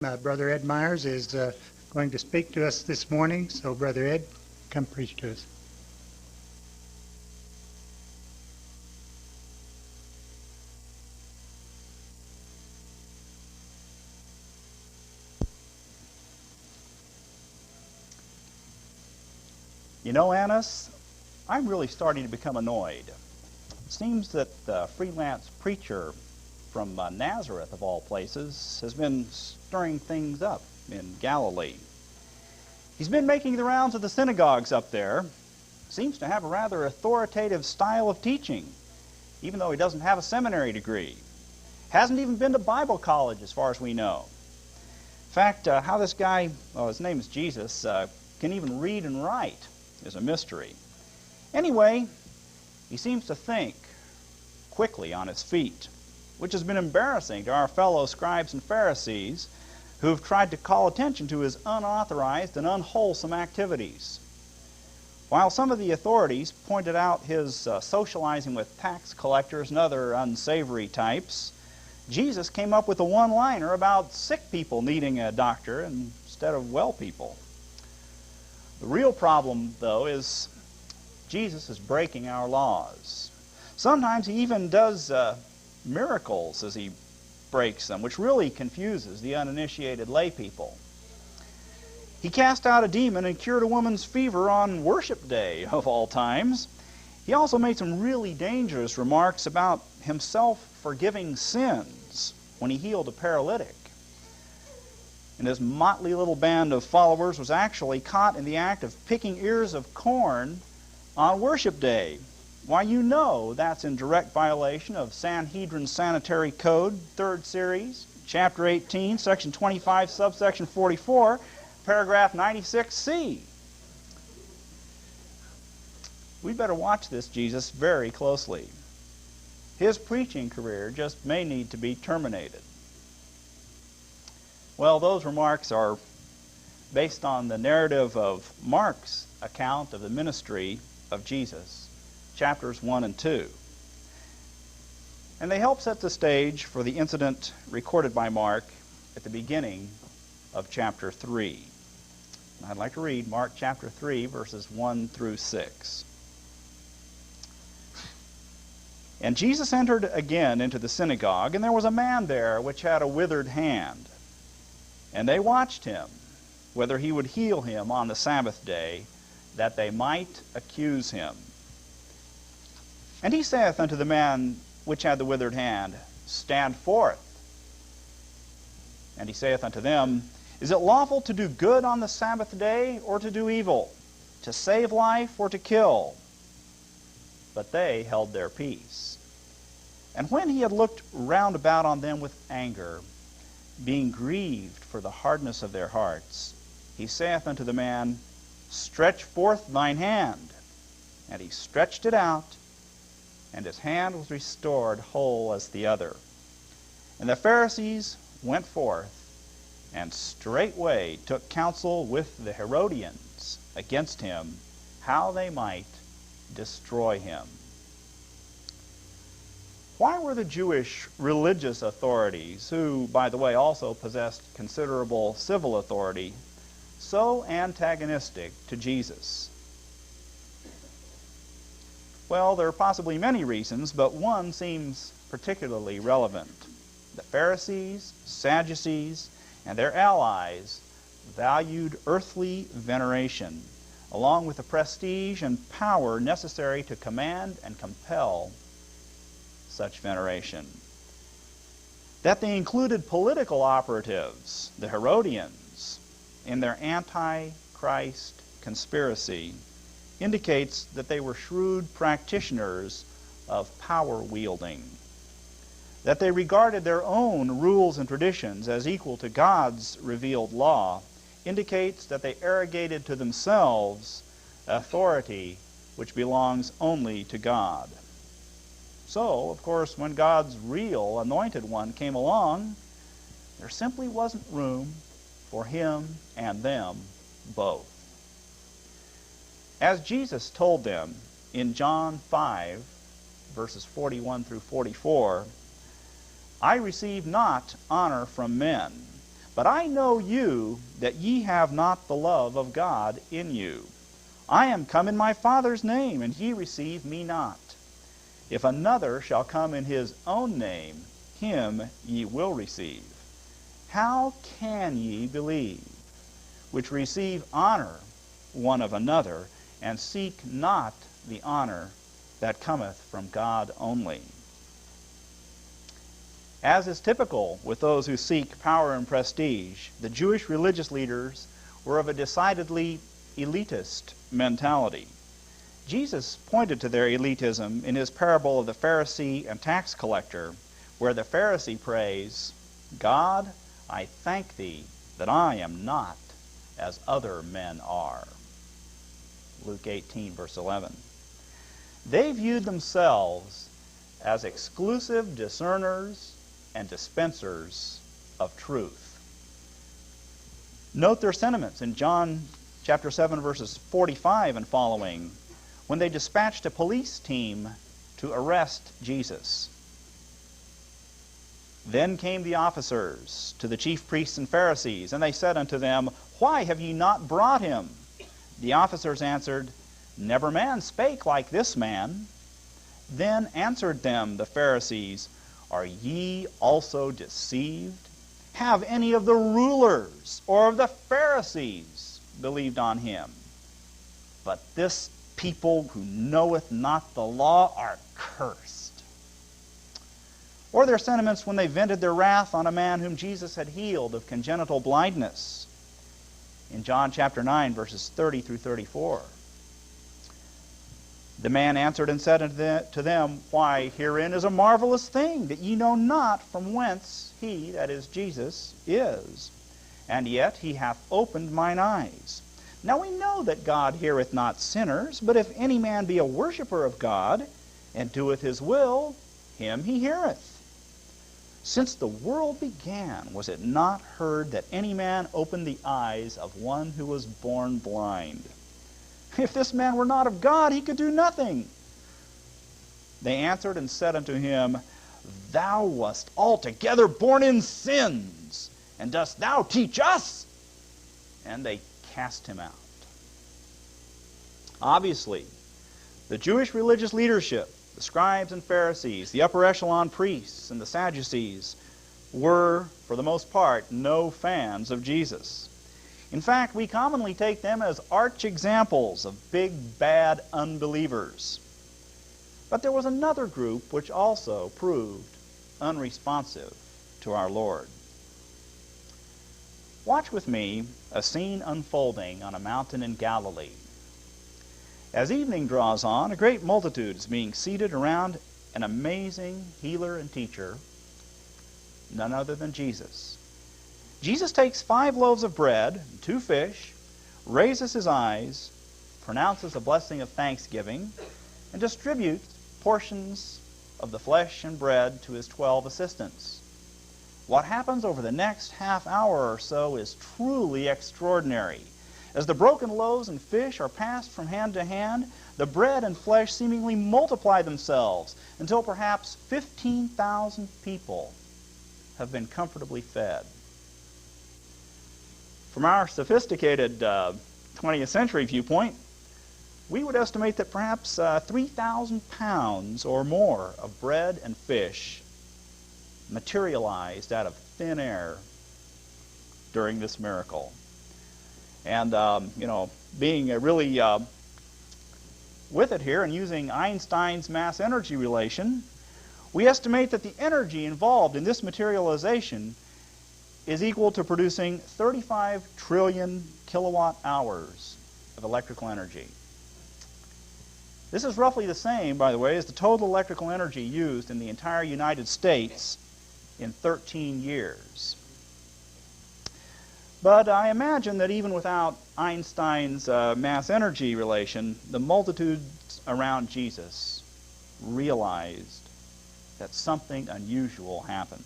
Brother Ed Myers is going to speak to us this morning. So, Brother Ed, come preach to us. You know, Annis, I'm really starting to become annoyed. It seems that the freelance preacher from Nazareth, of all places, has been stirring things up in Galilee. He's been making the rounds of the synagogues up there. Seems to have a rather authoritative style of teaching, even though he doesn't have a seminary degree. Hasn't even been to Bible college, as far as we know. In fact, how this guy, his name is Jesus, can even read and write is a mystery. Anyway, he seems to think quickly on his feet, which has been embarrassing to our fellow scribes and Pharisees who've tried to call attention to his unauthorized and unwholesome activities. While some of the authorities pointed out his socializing with tax collectors and other unsavory types, Jesus came up with a one-liner about sick people needing a doctor instead of well people. The real problem, though, is Jesus is breaking our laws. Sometimes he even does miracles as he breaks them, which really confuses the uninitiated lay people. He cast out a demon and cured a woman's fever on worship day, of all times. He also made some really dangerous remarks about himself forgiving sins when he healed a paralytic. And his motley little band of followers was actually caught in the act of picking ears of corn on worship day. Why, you know that's in direct violation of Sanhedrin Sanitary Code, 3rd Series, Chapter 18, Section 25, Subsection 44, Paragraph 96C. We'd better watch this Jesus very closely. His preaching career just may need to be terminated. Well, those remarks are based on the narrative of Mark's account of the ministry of Jesus, chapters 1 and 2. And they help set the stage for the incident recorded by Mark at the beginning of chapter 3. I'd like to read Mark chapter 3, verses 1 through 6. And Jesus entered again into the synagogue, and there was a man there which had a withered hand. And they watched him, whether he would heal him on the Sabbath day, that they might accuse him. And he saith unto the man which had the withered hand, Stand forth. And he saith unto them, Is it lawful to do good on the Sabbath day, or to do evil, to save life, or to kill? But they held their peace. And when he had looked round about on them with anger, being grieved for the hardness of their hearts, he saith unto the man, Stretch forth thine hand. And he stretched it out, and his hand was restored whole as the other. And the Pharisees went forth, and straightway took counsel with the Herodians against him, how they might destroy him. Why were the Jewish religious authorities, who, by the way, also possessed considerable civil authority, so antagonistic to Jesus? Well, there are possibly many reasons, but one seems particularly relevant. The Pharisees, Sadducees, and their allies valued earthly veneration, along with the prestige and power necessary to command and compel such veneration. That they included political operatives, the Herodians, in their anti-Christ conspiracy indicates that they were shrewd practitioners of power wielding. That they regarded their own rules and traditions as equal to God's revealed law indicates that they arrogated to themselves authority which belongs only to God. So, of course, when God's real anointed one came along, there simply wasn't room for him and them both. As Jesus told them in John 5, verses 41 through 44, I receive not honor from men, But I know you, that ye have not the love of God in you. I am come in my Father's name, and ye receive me not. If another shall come in his own name, him ye will receive. How can ye believe, which receive honor one of another, and seek not the honor that cometh from God only? As is typical with those who seek power and prestige, the Jewish religious leaders were of a decidedly elitist mentality. Jesus pointed to their elitism in his parable of the Pharisee and tax collector, where the Pharisee prays, God, I thank thee that I am not as other men are. Luke 18, verse 11. They viewed themselves as exclusive discerners and dispensers of truth. Note their sentiments in John chapter 7, verses 45 and following, when they dispatched a police team to arrest Jesus. Then came the officers to the chief priests and Pharisees, and they said unto them, Why have ye not brought him? The officers answered, Never man spake like this man. Then answered them the Pharisees, Are ye also deceived? Have any of the rulers or of the Pharisees believed on him? But this people who knoweth not the law are cursed. Or their sentiments when they vented their wrath on a man whom Jesus had healed of congenital blindness in John chapter 9, verses 30 through 34. The man answered and said unto them, Why, herein is a marvelous thing, that ye know not from whence he, that is Jesus, is. And yet he hath opened mine eyes. Now we know that God heareth not sinners, but if any man be a worshipper of God, and doeth his will, him he heareth. Since the world began, was it not heard that any man opened the eyes of one who was born blind? If this man were not of God, he could do nothing. They answered and said unto him, Thou wast altogether born in sins, and dost thou teach us? And they cast him out. Obviously, the Jewish religious leadership, the scribes and Pharisees, the upper echelon priests, and the Sadducees were, for the most part, no fans of Jesus. In fact, we commonly take them as arch examples of big, bad unbelievers. But there was another group which also proved unresponsive to our Lord. Watch with me a scene unfolding on a mountain in Galilee. As evening draws on, a great multitude is being seated around an amazing healer and teacher, none other than Jesus. Jesus takes 5 loaves of bread and 2 fish, raises his eyes, pronounces a blessing of thanksgiving, and distributes portions of the flesh and bread to his 12 assistants. What happens over the next half hour or so is truly extraordinary. As the broken loaves and fish are passed from hand to hand, the bread and flesh seemingly multiply themselves until perhaps 15,000 people have been comfortably fed. From our sophisticated 20th century viewpoint, we would estimate that perhaps 3,000 pounds or more of bread and fish materialized out of thin air during this miracle. And, being really with it here and using Einstein's mass energy relation, we estimate that the energy involved in this materialization is equal to producing 35 trillion kilowatt hours of electrical energy. This is roughly the same, by the way, as the total electrical energy used in the entire United States in 13 years. But I imagine that even without Einstein's mass energy relation, the multitudes around Jesus realized that something unusual happened,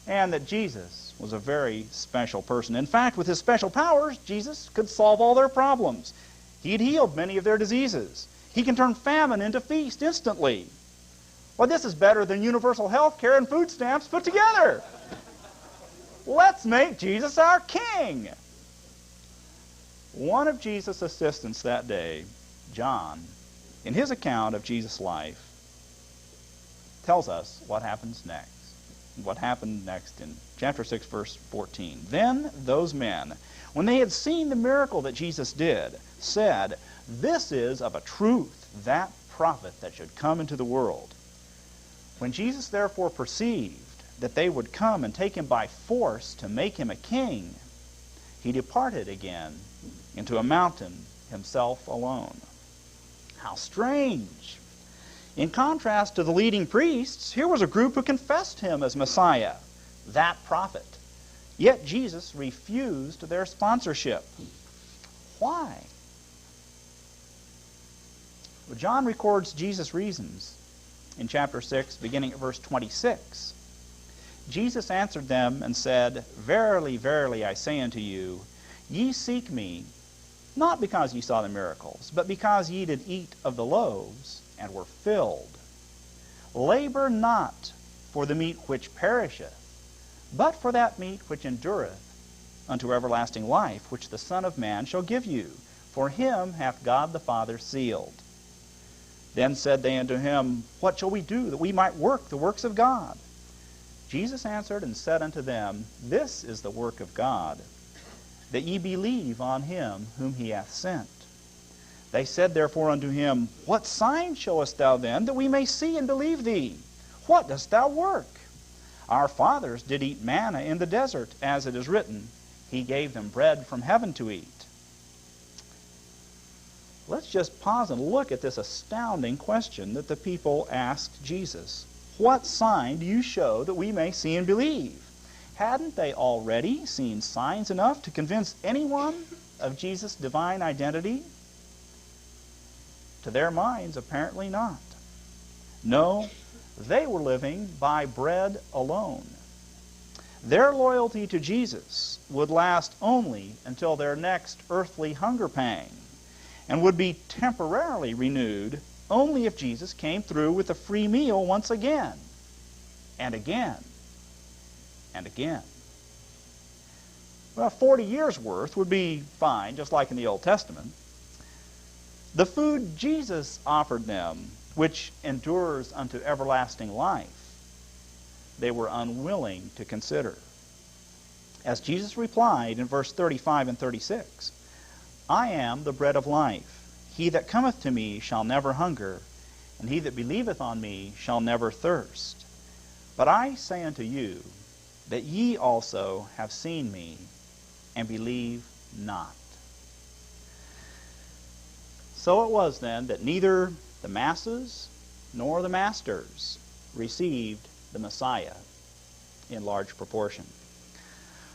and that Jesus was a very special person. In fact, with his special powers, Jesus could solve all their problems. He had healed many of their diseases. He can turn famine into feast instantly. Well, this is better than universal health care and food stamps put together. Let's make Jesus our king. One of Jesus' assistants that day, John, in his account of Jesus' life, tells us what happens next. What happened next in chapter 6, verse 14. Then those men, when they had seen the miracle that Jesus did, said, "This is of a truth that prophet that should come into the world." When Jesus therefore perceived that they would come and take him by force to make him a king, he departed again into a mountain himself alone. How strange! In contrast to the leading priests, here was a group who confessed him as Messiah, that prophet. Yet Jesus refused their sponsorship. Why? Well, John records Jesus' reasons in chapter 6, beginning at verse 26. Jesus answered them and said, "Verily, verily, I say unto you, ye seek me, not because ye saw the miracles, but because ye did eat of the loaves, and were filled. Labor not for the meat which perisheth, but for that meat which endureth unto everlasting life, which the Son of Man shall give you. For him hath God the Father sealed." Then said they unto him, "What shall we do that we might work the works of God?" Jesus answered and said unto them, "This is the work of God, that ye believe on him whom he hath sent." They said therefore unto him, "What sign showest thou then, that we may see and believe thee? What dost thou work? Our fathers did eat manna in the desert, as it is written, He gave them bread from heaven to eat." Let's just pause and look at this astounding question that the people asked Jesus. What sign do you show that we may see and believe? Hadn't they already seen signs enough to convince anyone of Jesus' divine identity? To their minds, apparently not. No, they were living by bread alone. Their loyalty to Jesus would last only until their next earthly hunger pang, and would be temporarily renewed only if Jesus came through with a free meal once again, and again, and again. Well, 40 years' worth would be fine, just like in the Old Testament. The food Jesus offered them, which endures unto everlasting life, they were unwilling to consider. As Jesus replied in verse 35 and 36, "I am the bread of life. He that cometh to me shall never hunger, and he that believeth on me shall never thirst. But I say unto you, that ye also have seen me, and believe not." So it was then that neither the masses nor the masters received the Messiah in large proportion.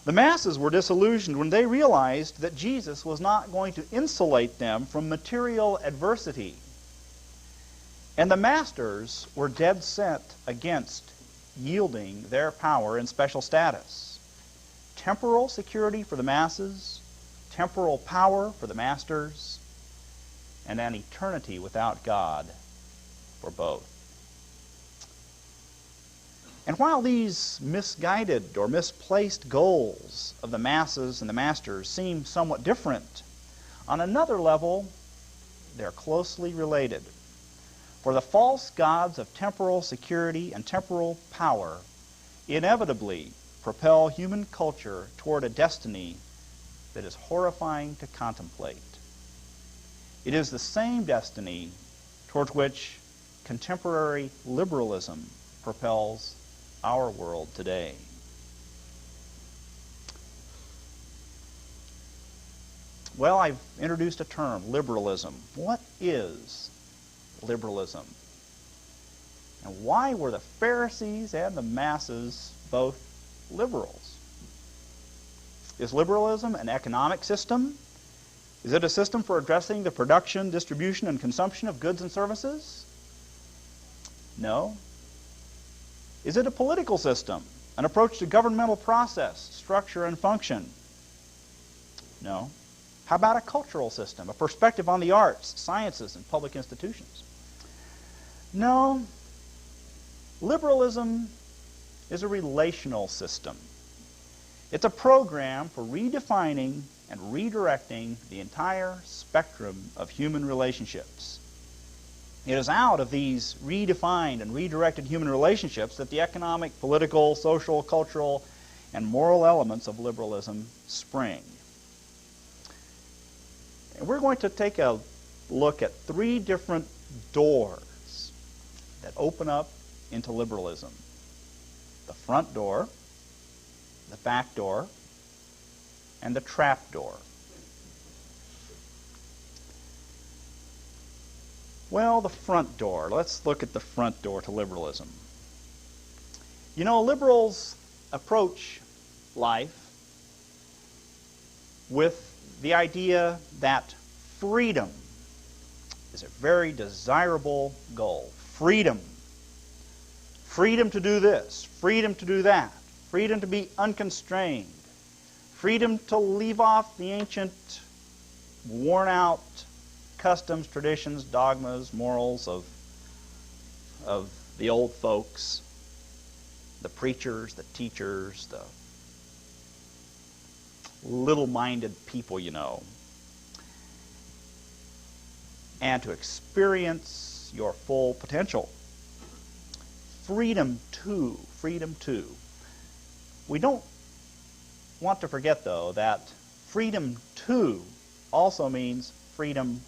The masses were disillusioned when they realized that Jesus was not going to insulate them from material adversity. And the masters were dead set against yielding their power and special status. Temporal security for the masses, temporal power for the masters, and an eternity without God for both. And while these misguided or misplaced goals of the masses and the masters seem somewhat different, on another level, they're closely related. For the false gods of temporal security and temporal power inevitably propel human culture toward a destiny that is horrifying to contemplate. It is the same destiny toward which contemporary liberalism propels our world today. Well, I've introduced a term, liberalism. What is liberalism? And why were the Pharisees and the masses both liberals? Is liberalism an economic system? Is it a system for addressing the production, distribution, and consumption of goods and services? No. Is it a political system, an approach to governmental process, structure, and function? No. How about a cultural system, a perspective on the arts, sciences, and public institutions? No. Liberalism is a relational system. It's a program for redefining and redirecting the entire spectrum of human relationships. It is out of these redefined and redirected human relationships that the economic, political, social, cultural, and moral elements of liberalism spring. And we're going to take a look at 3 different doors that open up into liberalism. The front door, the back door, and the trap door. Well, the front door. Let's look at the front door to liberalism. You know, liberals approach life with the idea that freedom is a very desirable goal. Freedom. Freedom to do this, freedom to do that, freedom to be unconstrained, freedom to leave off the ancient, worn-out customs, traditions, dogmas, morals of the old folks, the preachers, the teachers, the little-minded people, you know, and to experience your full potential. Freedom too. We don't want to forget, though, that freedom too also means freedom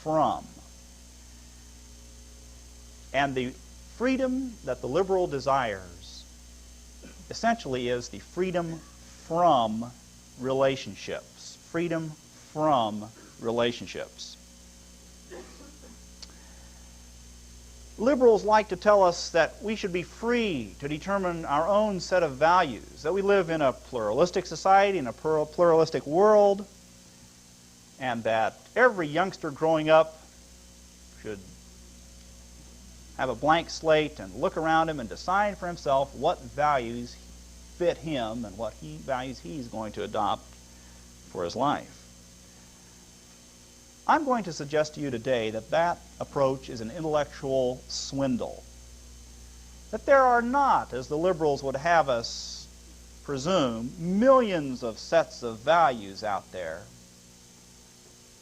from. And the freedom that the liberal desires essentially is the freedom from relationships. Freedom from relationships. Liberals like to tell us that we should be free to determine our own set of values, that we live in a pluralistic society, in a pluralistic world, and that every youngster growing up should have a blank slate and look around him and decide for himself what values fit him and what values he's going to adopt for his life. I'm going to suggest to you today that that approach is an intellectual swindle. That there are not, as the liberals would have us presume, millions of sets of values out there,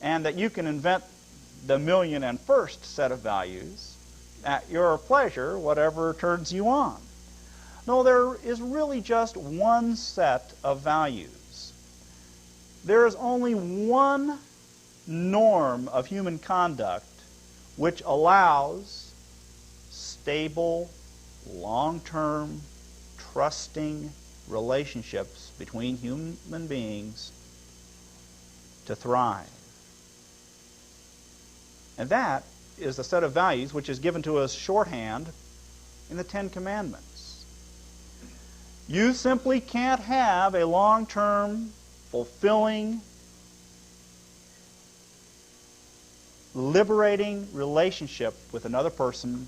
and that you can invent the 1,000,001st set of values at your pleasure, whatever turns you on. No, there is really just one set of values. There is only one norm of human conduct which allows stable, long-term, trusting relationships between human beings to thrive. And that is the set of values which is given to us shorthand in the 10 Commandments. You simply can't have a long-term, fulfilling, liberating relationship with another person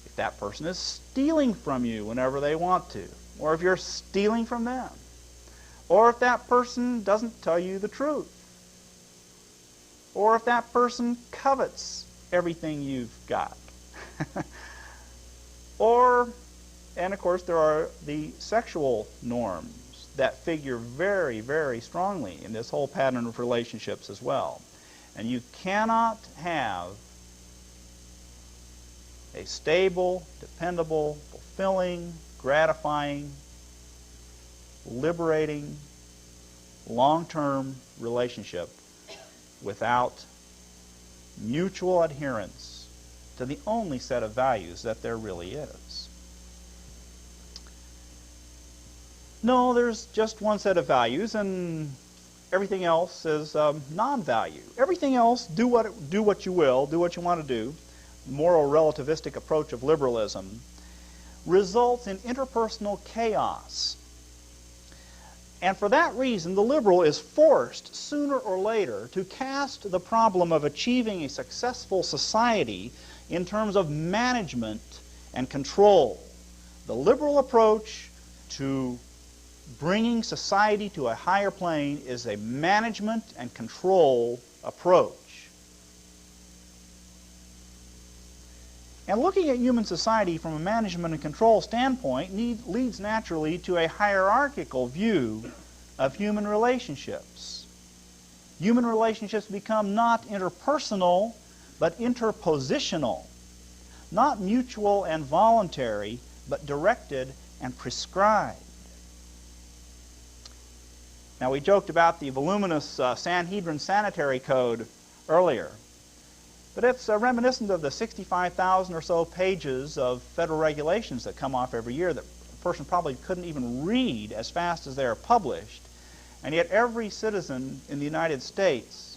if that person is stealing from you whenever they want to, or if you're stealing from them, or if that person doesn't tell you the truth, or if that person covets everything you've got. And of course there are the sexual norms that figure very, very strongly in this whole pattern of relationships as well. And you cannot have a stable, dependable, fulfilling, gratifying, liberating, long-term relationship without mutual adherence to the only set of values that there really is. No, there's just one set of values, and everything else is non-value. Everything else, do what you will, do what you want to do. The moral relativistic approach of liberalism results in interpersonal chaos. And for that reason, the liberal is forced, sooner or later, to cast the problem of achieving a successful society in terms of management and control. The liberal approach to bringing society to a higher plane is a management and control approach. And looking at human society from a management and control standpoint leads naturally to a hierarchical view of human relationships. Human relationships become not interpersonal, but interpositional. Not mutual and voluntary, but directed and prescribed. Now, we joked about the voluminous Sanhedrin Sanitary Code earlier, but it's reminiscent of the 65,000 or so pages of federal regulations that come off every year that a person probably couldn't even read as fast as they are published. And yet every citizen in the United States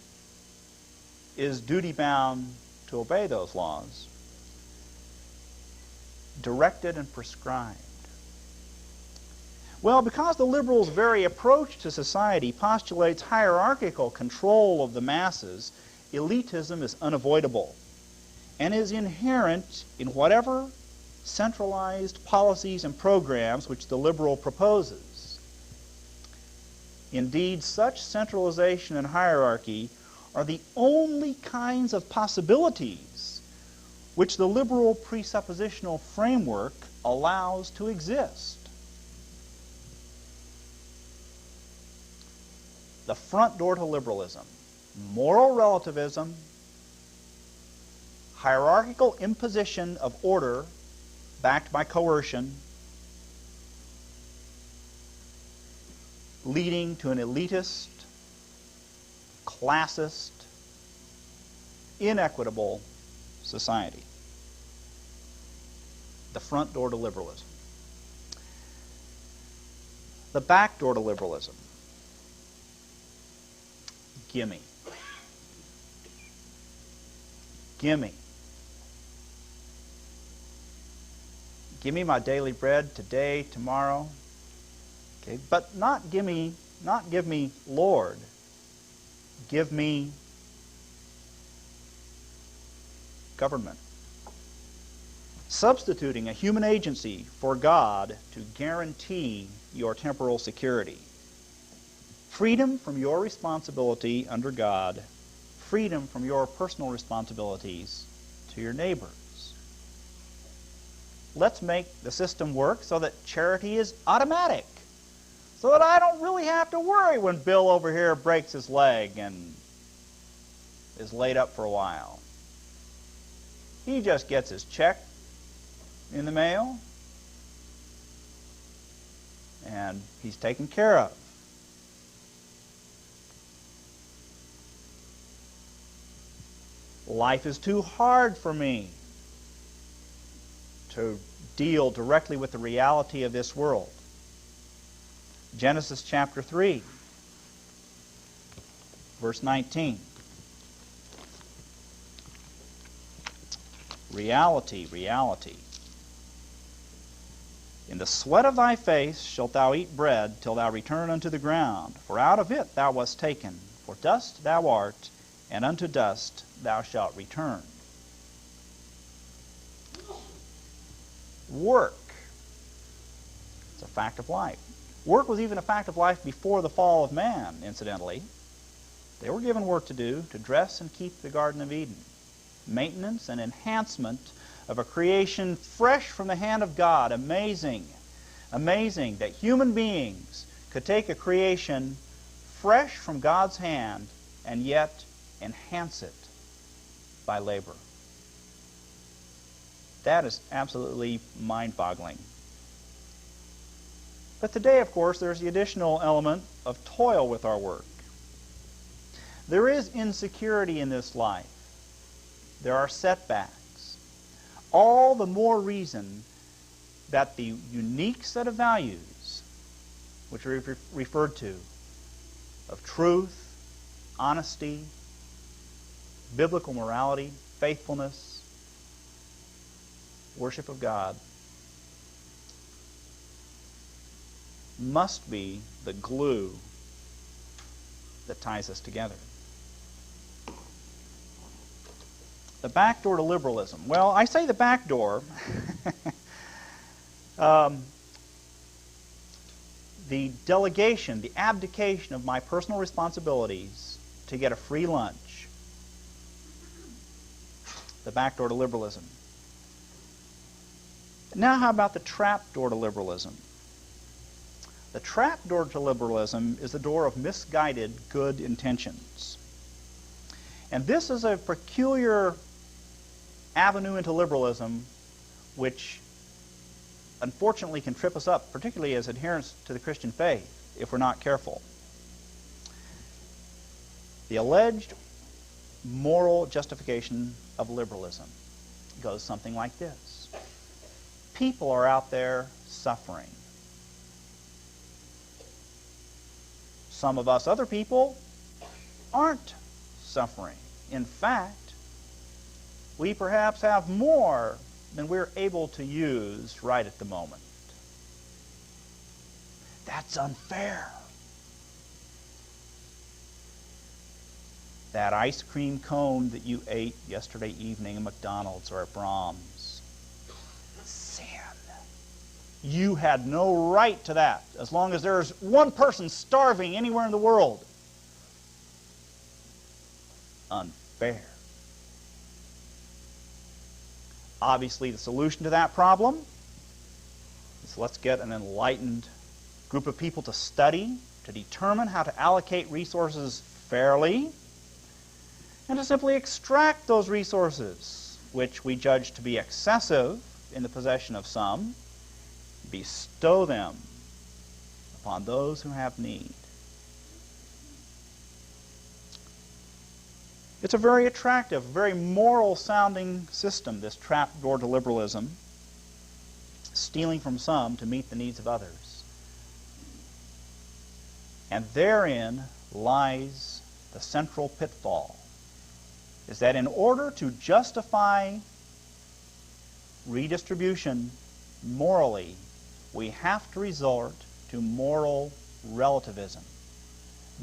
is duty-bound to obey those laws, directed and prescribed. Well, because the liberals' very approach to society postulates hierarchical control of the masses, elitism is unavoidable and is inherent in whatever centralized policies and programs which the liberal proposes. Indeed, such centralization and hierarchy are the only kinds of possibilities which the liberal presuppositional framework allows to exist. The front door to liberalism: moral relativism, hierarchical imposition of order backed by coercion, leading to an elitist, classist, inequitable society. The front door to liberalism. The back door to liberalism. Gimme. Gimme. Give me my daily bread today, tomorrow. Okay, but not give me, Lord. Give me government. Substituting a human agency for God to guarantee your temporal security. Freedom from your responsibility under God. Freedom from your personal responsibilities to your neighbors. Let's make the system work so that charity is automatic, so that I don't really have to worry when Bill over here breaks his leg and is laid up for a while. He just gets his check in the mail and he's taken care of. Life is too hard for me to deal directly with the reality of this world. Genesis chapter 3, verse 19. Reality, reality. In the sweat of thy face shalt thou eat bread till thou return unto the ground, for out of it thou wast taken, for dust thou art, and unto dust thou shalt return. Work. It's a fact of life. Work was even a fact of life before the fall of man, incidentally. They were given work to do to dress and keep the Garden of Eden. Maintenance and enhancement of a creation fresh from the hand of God. Amazing. Amazing that human beings could take a creation fresh from God's hand and yet enhance it by labor. That is absolutely mind-boggling. But today, of course, there's the additional element of toil with our work. There is insecurity in this life. There are setbacks. All the more reason that the unique set of values, which are referred to, of truth, honesty, biblical morality, faithfulness, worship of God, must be the glue that ties us together. The back door to liberalism. Well, I say the back door. The delegation, the abdication of my personal responsibilities to get a free lunch. The back door to liberalism. Now how about the trapdoor to liberalism? The trapdoor to liberalism is the door of misguided good intentions. And this is a peculiar avenue into liberalism which unfortunately can trip us up, particularly as adherents to the Christian faith, if we're not careful. The alleged moral justification of liberalism goes something like this. People are out there suffering. Some of us other people aren't suffering. In fact, we perhaps have more than we're able to use right at the moment. That's unfair. That ice cream cone that you ate yesterday evening at McDonald's or at Brahms, sin. You had no right to that as long as there's one person starving anywhere in the world. Unfair. Obviously, the solution to that problem is let's get an enlightened group of people to study, to determine how to allocate resources fairly, and to simply extract those resources, which we judge to be excessive in the possession of some, bestow them upon those who have need. It's a very attractive, very moral-sounding system, this trapdoor to liberalism, stealing from some to meet the needs of others. And therein lies the central pitfall, is that in order to justify redistribution morally, we have to resort to moral relativism.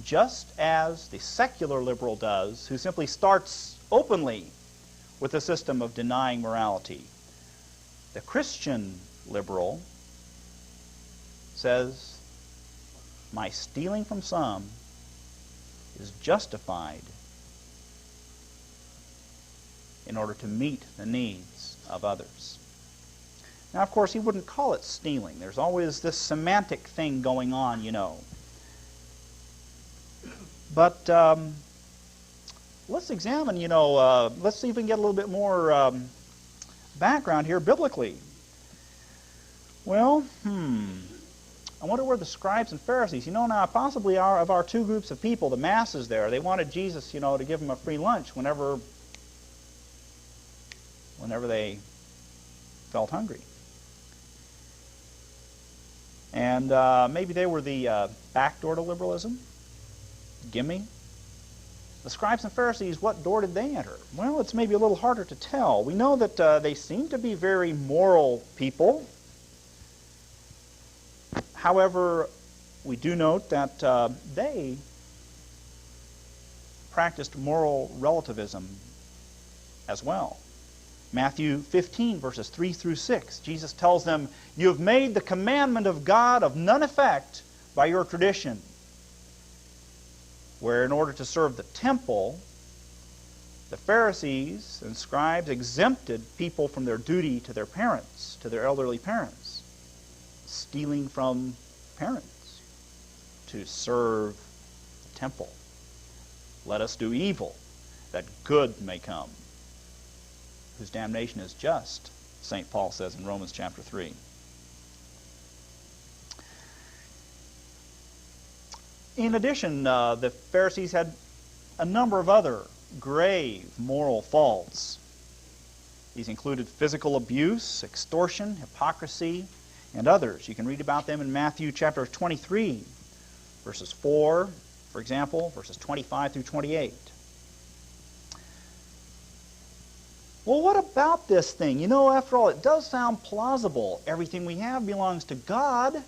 Just as the secular liberal does, who simply starts openly with a system of denying morality. The Christian liberal says, my stealing from some is justified in order to meet the needs of others. Now, of course, he wouldn't call it stealing. There's always this semantic thing going on, you know. But let's examine, let's see if we can get a little bit more background here biblically. Well, I wonder where the scribes and Pharisees, now possibly of our two groups of people, the masses there, they wanted Jesus, to give them a free lunch whenever they felt hungry. And maybe they were the back door to liberalism. Gimme. The scribes and Pharisees, what door did they enter? Well, it's maybe a little harder to tell. We know that they seem to be very moral people. However, we do note that they practiced moral relativism as well. Matthew 15, verses 3 through 6, Jesus tells them, you have made the commandment of God of none effect by your tradition. Where in order to serve the temple, the Pharisees and scribes exempted people from their duty to their parents, to their elderly parents, stealing from parents to serve the temple. Let us do evil, that good may come, whose damnation is just, St. Paul says in Romans chapter 3. In addition, the Pharisees had a number of other grave moral faults. These included physical abuse, extortion, hypocrisy, and others. You can read about them in Matthew chapter 23, verses 4, for example, verses 25 through 28. Well, what about this thing? After all, it does sound plausible. Everything we have belongs to God.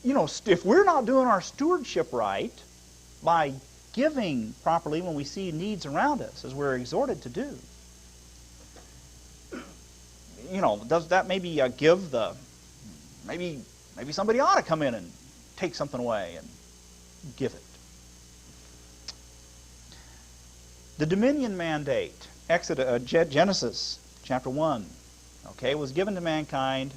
If we're not doing our stewardship right by giving properly when we see needs around us, as we're exhorted to do, does that maybe maybe somebody ought to come in and take something away and give it. The dominion mandate, Genesis chapter 1, Okay, was given to mankind.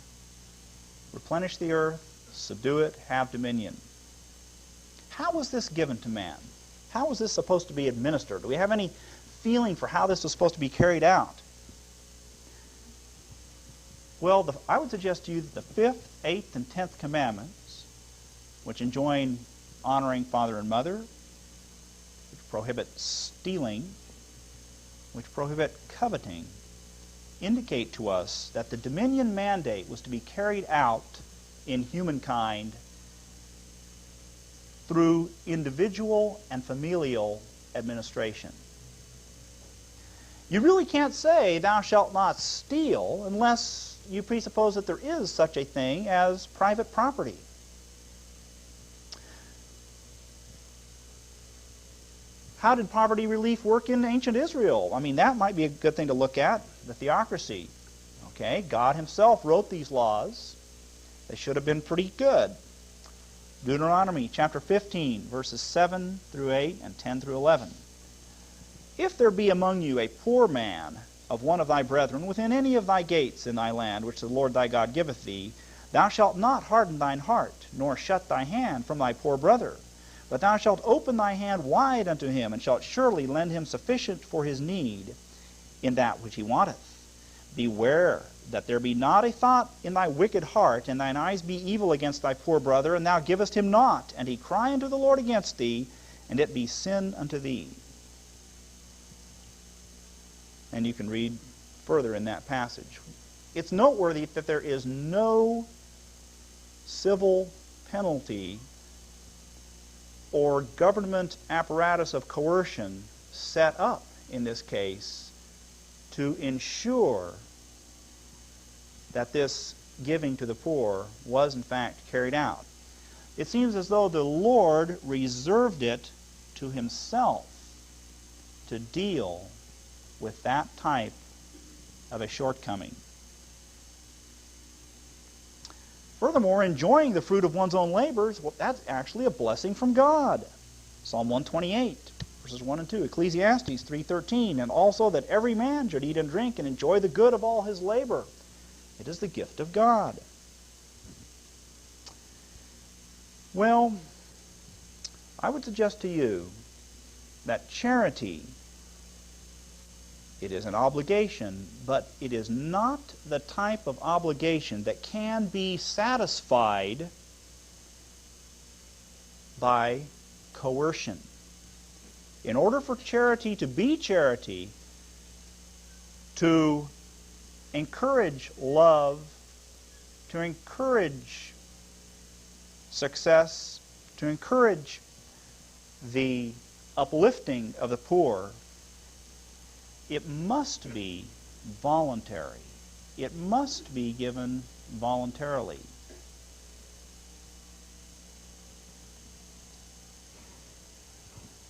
Replenish the earth, subdue it, have dominion. How was this given to man? How was this supposed to be administered? Do we have any feeling for how this was supposed to be carried out? Well, I would suggest to you that the 5th, 8th, and 10th commandments, which enjoin honoring father and mother, which prohibit stealing, which prohibit coveting, indicate to us that the dominion mandate was to be carried out in humankind through individual and familial administration. You really can't say, thou shalt not steal, unless you presuppose that there is such a thing as private property. How did poverty relief work in ancient Israel? I mean, that might be a good thing to look at, the theocracy. Okay, God himself wrote these laws. They should have been pretty good. Deuteronomy chapter 15, verses 7 through 8 and 10 through 11. If there be among you a poor man of one of thy brethren within any of thy gates in thy land, which the Lord thy God giveth thee, thou shalt not harden thine heart, nor shut thy hand from thy poor brother. But thou shalt open thy hand wide unto him, and shalt surely lend him sufficient for his need in that which he wanteth. Beware that there be not a thought in thy wicked heart, and thine eyes be evil against thy poor brother, and thou givest him not, and he cry unto the Lord against thee, and it be sin unto thee. And you can read further in that passage. It's noteworthy that there is no civil penalty or government apparatus of coercion set up in this case to ensure that this giving to the poor was in fact carried out. It seems as though the Lord reserved it to himself to deal with that type of a shortcoming. Furthermore, enjoying the fruit of one's own labors, well, that's actually a blessing from God. Psalm 128, verses 1 and 2, Ecclesiastes 3:13, and also that every man should eat and drink and enjoy the good of all his labor. It is the gift of God. Well, I would suggest to you that charity, it is an obligation, but it is not the type of obligation that can be satisfied by coercion. In order for charity to be charity, to encourage love, to encourage success, to encourage the uplifting of the poor, it must be voluntary. It must be given voluntarily.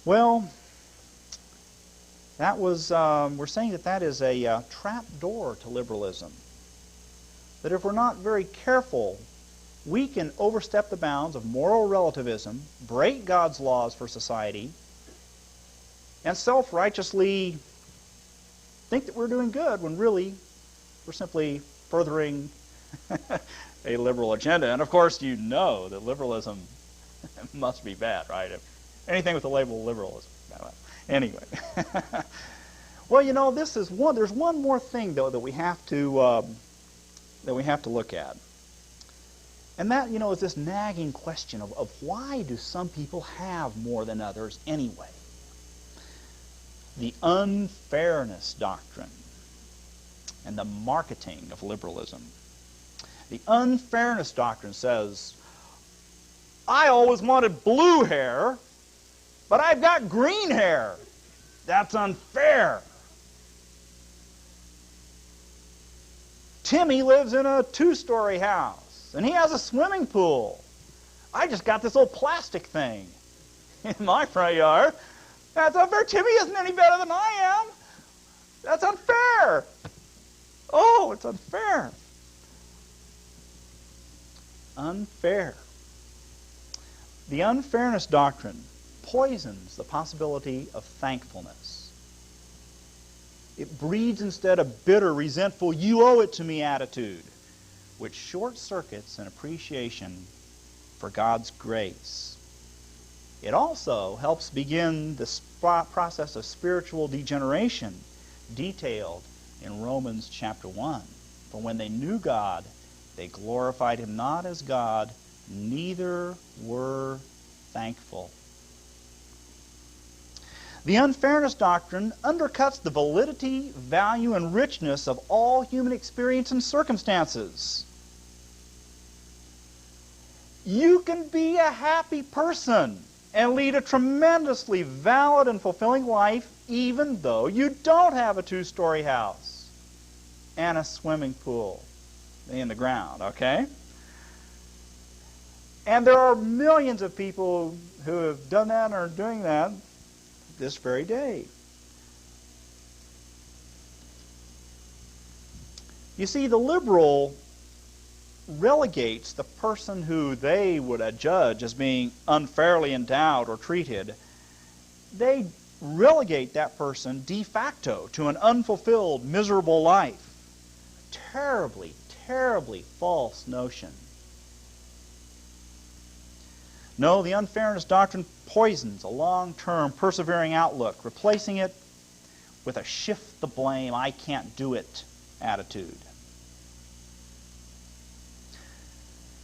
Well, that was, we're saying that that is a trap door to liberalism. That if we're not very careful, we can overstep the bounds of moral relativism, break God's laws for society, and self-righteously think that we're doing good when really we're simply furthering a liberal agenda. And of course you know that liberalism must be bad, right? Anything with the label liberalism. Anyway. Well, you know, this is one. There's one more thing though that we have to look at, and that, you know, is this nagging question of why do some people have more than others anyway? The unfairness doctrine and the marketing of liberalism. The unfairness doctrine says, I always wanted blue hair, but I've got green hair. That's unfair. Timmy lives in a 2-story house, and he has a swimming pool. I just got this old plastic thing in my front yard. That's unfair. Timmy isn't any better than I am. That's unfair. Oh, it's unfair. Unfair. The unfairness doctrine poisons the possibility of thankfulness. It breeds instead a bitter, resentful, you owe it to me attitude, which short-circuits an appreciation for God's grace. It also helps begin the process of spiritual degeneration detailed in Romans chapter 1. For when they knew God, they glorified him not as God, neither were thankful. The unfairness doctrine undercuts the validity, value, and richness of all human experience and circumstances. You can be a happy person and lead a tremendously valid and fulfilling life even though you don't have a two-story house and a swimming pool in the ground, okay? And there are millions of people who have done that and are doing that this very day. You see, the liberal relegates the person who they would judge as being unfairly endowed or treated. They relegate that person de facto to an unfulfilled, miserable life. Terribly, terribly false notion. No, the unfairness doctrine poisons a long-term, persevering outlook, replacing it with a shift the blame, I can't do it attitude.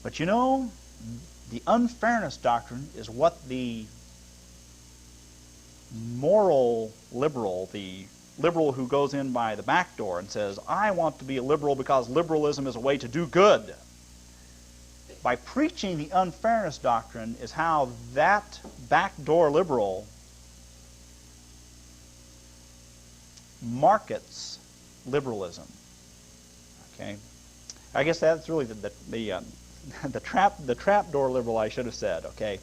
But you know, the unfairness doctrine is what the moral liberal, the liberal who goes in by the back door and says, I want to be a liberal because liberalism is a way to do good. By preaching the unfairness doctrine is how that backdoor liberal markets liberalism. Okay, I guess that's really the trapdoor liberal, I should have said. Okay,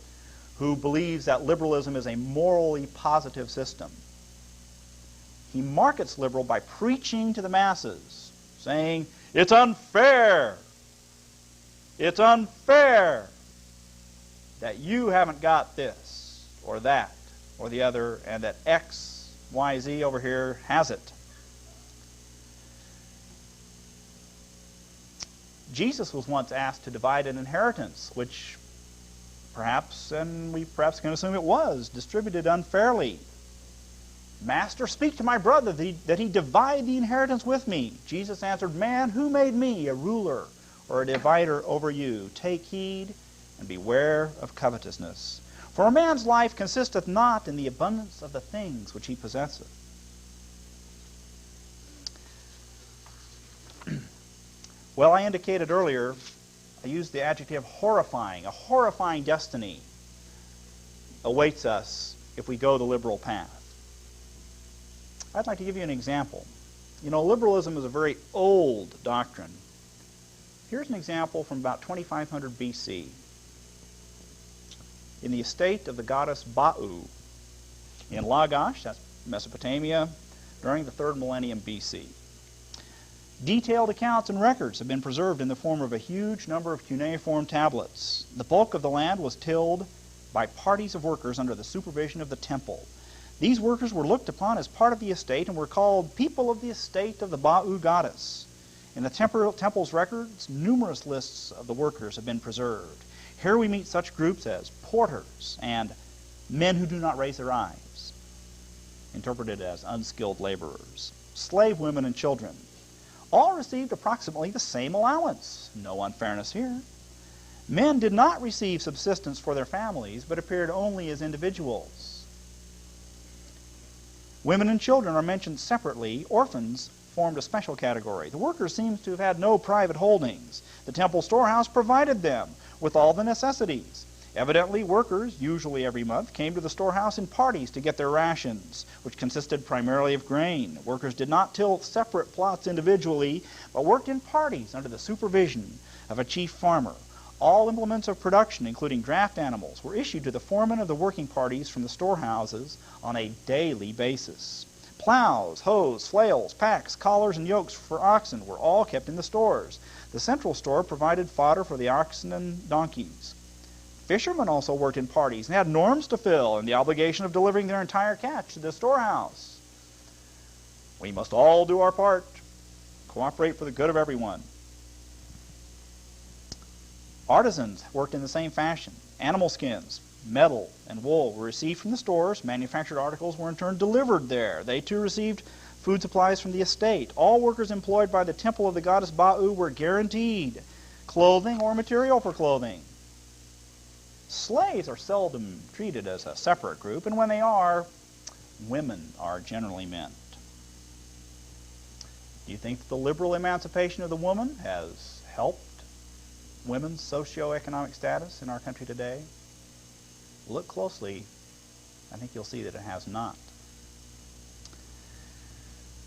who believes that liberalism is a morally positive system. He markets liberal by preaching to the masses, saying it's unfair. It's unfair that you haven't got this or that or the other, and that X, Y, Z over here has it. Jesus was once asked to divide an inheritance, which perhaps, and we perhaps can assume it was, distributed unfairly. Master, speak to my brother that he divide the inheritance with me. Jesus answered, Man, who made me a ruler or a divider over you? Take heed and beware of covetousness. For a man's life consisteth not in the abundance of the things which he possesseth. Well, I indicated earlier, I used the adjective horrifying. A horrifying destiny awaits us if we go the liberal path. I'd like to give you an example. You know, liberalism is a very old doctrine. Here's an example from about 2500 BC. In the estate of the goddess Ba'u in Lagash, that's Mesopotamia, during the 3rd millennium BC. Detailed accounts and records have been preserved in the form of a huge number of cuneiform tablets. The bulk of the land was tilled by parties of workers under the supervision of the temple. These workers were looked upon as part of the estate and were called people of the estate of the Ba'u goddess. In the temple's records, numerous lists of the workers have been preserved. Here we meet such groups as porters and men who do not raise their eyes, interpreted as unskilled laborers, slave women and children. All received approximately the same allowance. No unfairness here. Men did not receive subsistence for their families, but appeared only as individuals. Women and children are mentioned separately. Orphans formed a special category. The workers seem to have had no private holdings. The temple storehouse provided them with all the necessities. Evidently, workers, usually every month, came to the storehouse in parties to get their rations, which consisted primarily of grain. Workers did not till separate plots individually, but worked in parties under the supervision of a chief farmer. All implements of production, including draft animals, were issued to the foreman of the working parties from the storehouses on a daily basis. Plows, hoes, flails, packs, collars, and yokes for oxen were all kept in the stores. The central store provided fodder for the oxen and donkeys. Fishermen also worked in parties and had norms to fill and the obligation of delivering their entire catch to the storehouse. We must all do our part, cooperate for the good of everyone. Artisans worked in the same fashion. Animal skins, metal, and wool were received from the stores. Manufactured articles were in turn delivered there. They too received food supplies from the estate. All workers employed by the temple of the goddess Ba'u were guaranteed clothing or material for clothing. Slaves are seldom treated as a separate group, and when they are, women are generally meant. Do you think that the liberal emancipation of the woman has helped women's socioeconomic status in our country today? Look closely. I think you'll see that it has not.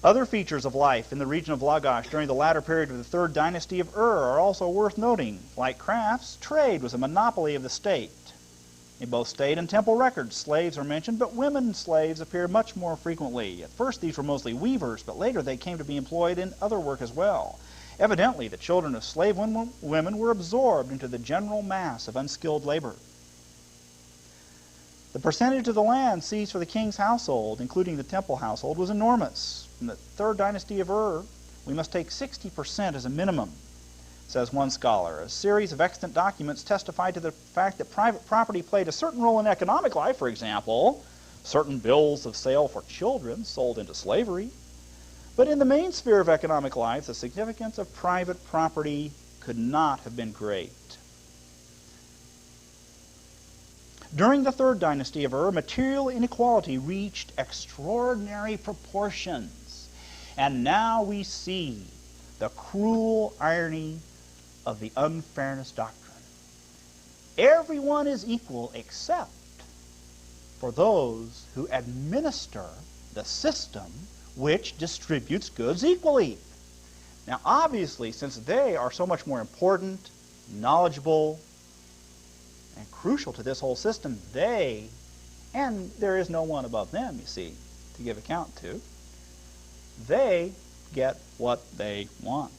Other features of life in the region of Lagash during the latter period of the third dynasty of Ur are also worth noting. Like crafts, trade was a monopoly of the state. In both state and temple records, slaves are mentioned, but women slaves appear much more frequently. At first, these were mostly weavers, but later they came to be employed in other work as well. Evidently, the children of slave women were absorbed into the general mass of unskilled labor. The percentage of the land seized for the king's household, including the temple household, was enormous. In the third dynasty of Ur, we must take 60% as a minimum, says one scholar. A series of extant documents testify to the fact that private property played a certain role in economic life. For example, certain bills of sale for children sold into slavery. But in the main sphere of economic life, the significance of private property could not have been great. During the third dynasty of Ur, material inequality reached extraordinary proportions. And now we see the cruel irony of the unfairness doctrine. Everyone is equal except for those who administer the system which distributes goods equally. Now, obviously, since they are so much more important, knowledgeable, and crucial to this whole system, and there is no one above them, you see, to give account to, they get what they want.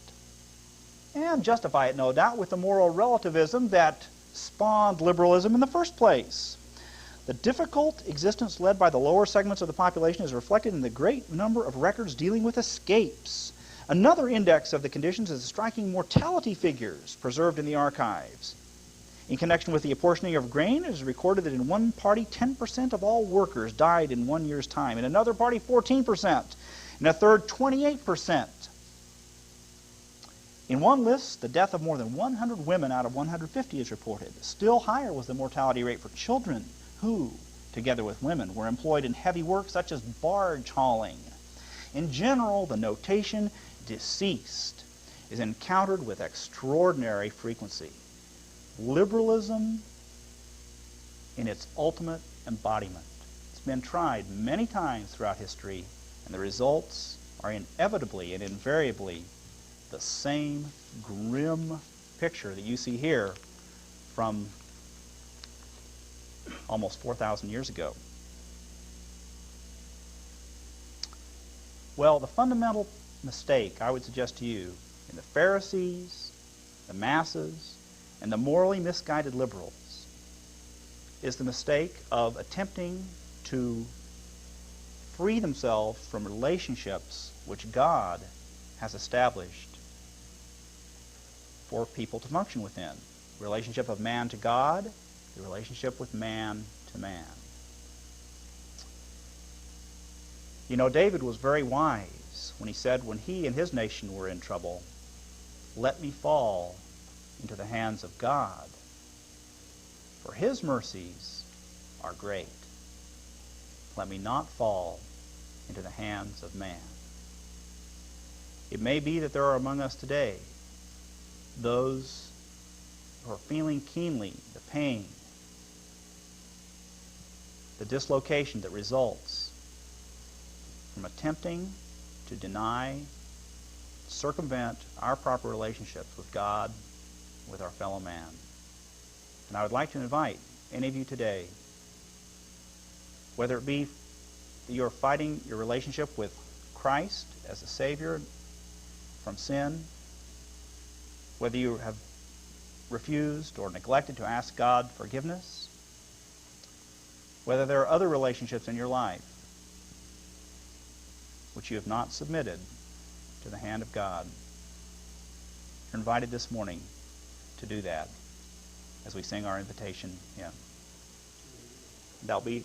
And justify it, no doubt, with the moral relativism that spawned liberalism in the first place. The difficult existence led by the lower segments of the population is reflected in the great number of records dealing with escapes. Another index of the conditions is the striking mortality figures preserved in the archives. In connection with the apportioning of grain, it is recorded that in one party, 10% of all workers died in 1 year's time. In another party, 14%. In a third, 28%. In one list, the death of more than 100 women out of 150 is reported. Still higher was the mortality rate for children who, together with women, were employed in heavy work such as barge hauling. In general, the notation deceased is encountered with extraordinary frequency. Liberalism in its ultimate embodiment. It's been tried many times throughout history, and the results are inevitably and invariably the same grim picture that you see here from almost 4,000 years ago. Well, the fundamental mistake I would suggest to you in the Pharisees, the masses, and the morally misguided liberals is the mistake of attempting to free themselves from relationships which God has established for people to function within. The relationship of man to God, the relationship with man to man. You know, David was very wise when he said, when he and his nation were in trouble, "Let me fall into the hands of God, for his mercies are great. Let me not fall into the hands of man." It may be that there are among us today those who are feeling keenly the pain, the dislocation that results from attempting to deny, circumvent our proper relationships with God, with our fellow man. And I would like to invite any of you today, whether it be that you're fighting your relationship with Christ as a Savior from sin, whether you have refused or neglected to ask God forgiveness, whether there are other relationships in your life which you have not submitted to the hand of God. You're invited this morning to do that as we sing our invitation hymn. That'll be